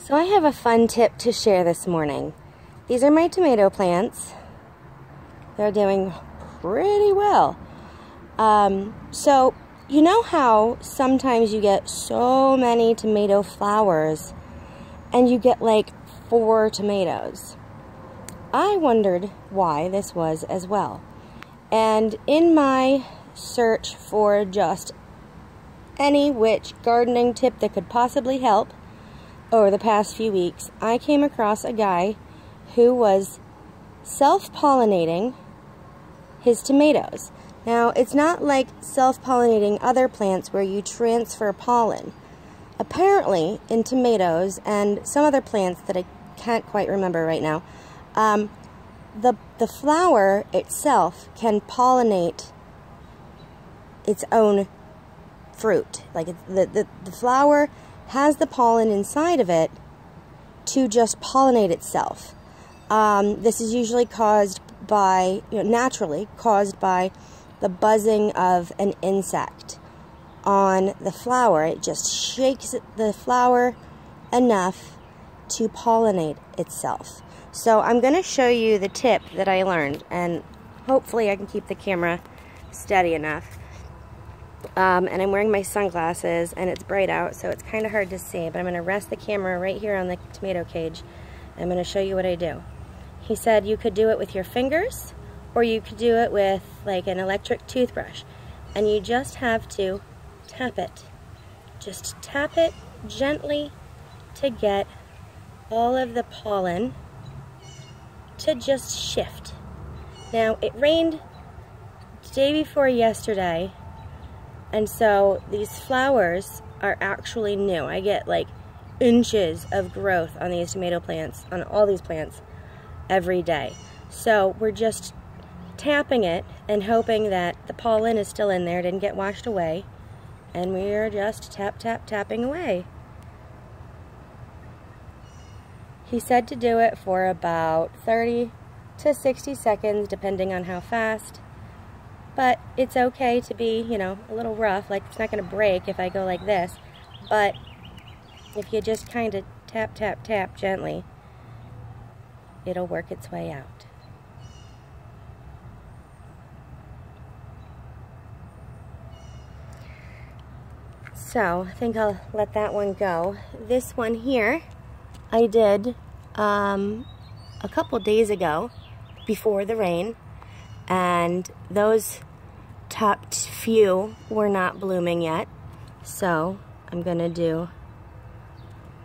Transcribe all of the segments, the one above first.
So I have a fun tip to share this morning. These are my tomato plants. They're doing pretty well. So you know how sometimes you get so many tomato flowers and you get like 4 tomatoes? I wondered why this was as well. And in my search for just any which gardening tip that could possibly help over the past few weeks, I came across a guy who was self-pollinating his tomatoes. Now, it's not like self-pollinating other plants where you transfer pollen. Apparently, in tomatoes and some other plants that I can't quite remember right now, the flower itself can pollinate its own fruit. Like the flower has the pollen inside of it to just pollinate itself. This is usually caused by, naturally caused by the buzzing of an insect on the flower. It just shakes the flower enough to pollinate itself. So I'm going to show you the tip that I learned, and hopefully I can keep the camera steady enough. And I'm wearing my sunglasses, and it's bright out, so it's kind of hard to see, but I'm going to rest the camera right here on the tomato cage. I'm going to show you what I do. He said you could do it with your fingers, or you could do it with like an electric toothbrush, and you just have to tap it. Just tap it gently to get all of the pollen to just shift. Now, it rained the day before yesterday, and so these flowers are actually new. I get like inches of growth on these tomato plants, on all these plants, every day. So we're just tapping it and hoping that the pollen is still in there, didn't get washed away, and we're just tapping away. He said to do it for about 30 to 60 seconds, depending on how fast. But it's okay to be, a little rough, like it's not going to break if I go like this. But if you just kind of tap gently, it'll work its way out. So, I think I'll let that one go. This one here, I did a couple days ago, before the rain, and those top few were not blooming yet. So, I'm going to do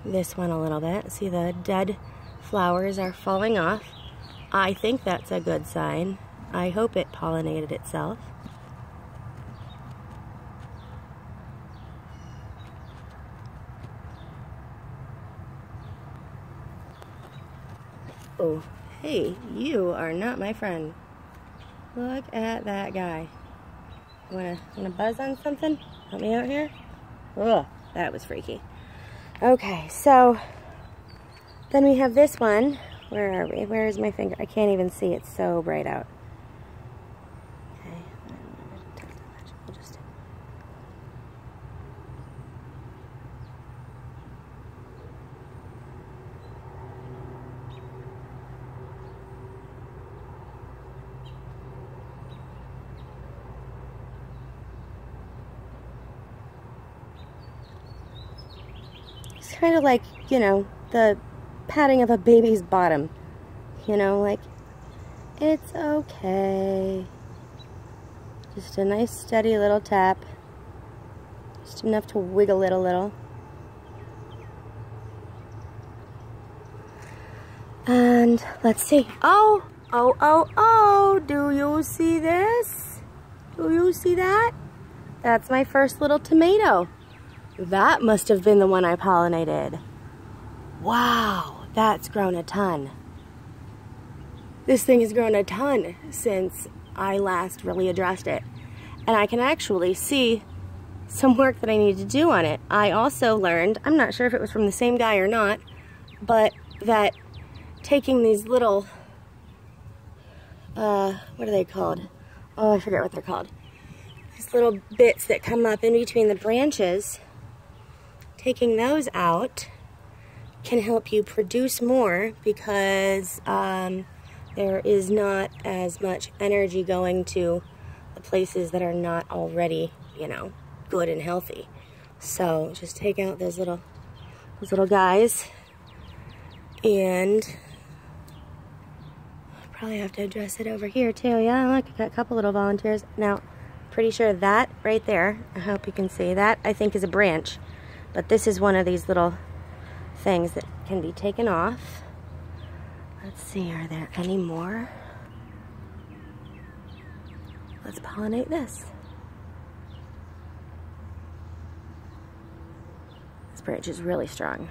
this one a little bit. See, the dead flowers are falling off. I think that's a good sign. I hope it pollinated itself. Oh, hey, you are not my friend. Look at that guy. Wanna buzz on something? Help me out here? Ugh, that was freaky. Okay, so then we have this one. Where are we? Where is my finger? I can't even see. It's so bright out. Okay, we'll just... It's kind of like, the patting of a baby's bottom. Like, it's okay. Just a nice steady little tap. Just enough to wiggle it a little. And let's see. Oh, do you see this? Do you see that? That's my first little tomato. That must have been the one I pollinated. Wow, that's grown a ton. This thing has grown a ton since I last really addressed it. And I can actually see some work that I need to do on it. I also learned, I'm not sure if it was from the same guy or not, but that taking these little, what are they called? Oh, I forget what they're called. These little bits that come up in between the branches, taking those out can help you produce more because there is not as much energy going to the places that are not already, you know, good and healthy. So just take out those little guys, and probably have to address it over here too. Yeah, look, I got a couple little volunteers. Now, pretty sure that right there, I hope you can see that, I think is a branch, but this is one of these little things that can be taken off. Let's see, are there any more? Let's pollinate this. This branch is really strong.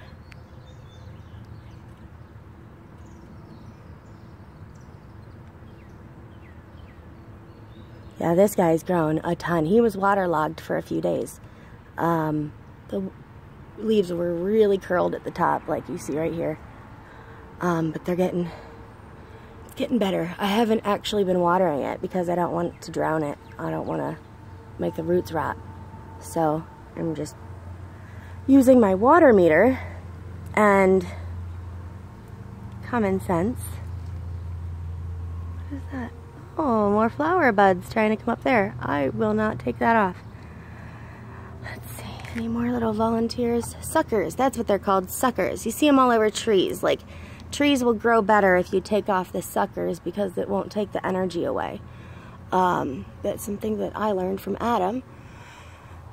Yeah, this guy's grown a ton. He was waterlogged for a few days. The leaves were really curled at the top, like you see right here. But they're getting better. I haven't actually been watering it because I don't want to drown it. I don't want to make the roots rot. So I'm just using my water meter and common sense. What is that? Oh, more flower buds trying to come up there. I will not take that off. Let's see, any more little volunteers? Suckers, that's what they're called, suckers. You see them all over trees. Like, trees will grow better if you take off the suckers because it won't take the energy away. That's something that I learned from Adam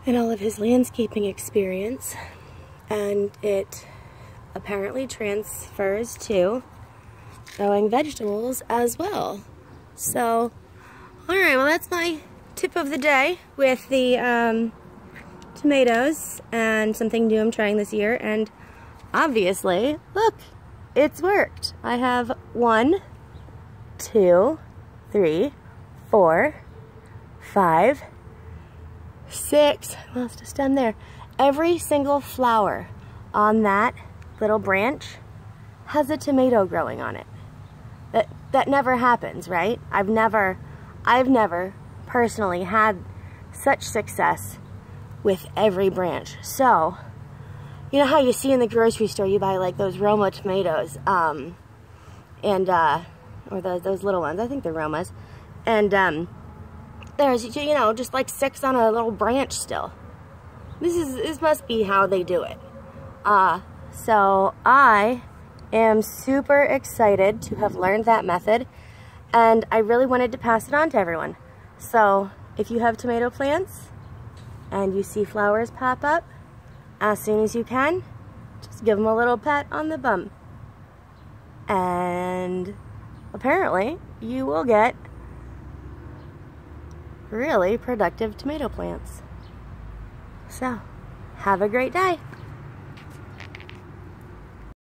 and all of his landscaping experience. And it apparently transfers to growing vegetables as well. So, alright, well that's my tip of the day with the tomatoes and something new I'm trying this year. And obviously, look, it's worked. I have 1, 2, 3, 4, 5, 6, I lost a stem there. Every single flower on that little branch has a tomato growing on it. That never happens, right? I've never personally had such success with every branch. So, you know how you see in the grocery store, you buy like those Roma tomatoes, or those little ones, I think they're Romas, and there's, you know, just like 6 on a little branch still. This must be how they do it. So I am super excited to have learned that method, and I really wanted to pass it on to everyone. So if you have tomato plants and you see flowers pop up, as soon as you can, just give them a little pat on the bum. And apparently you will get really productive tomato plants. So, have a great day.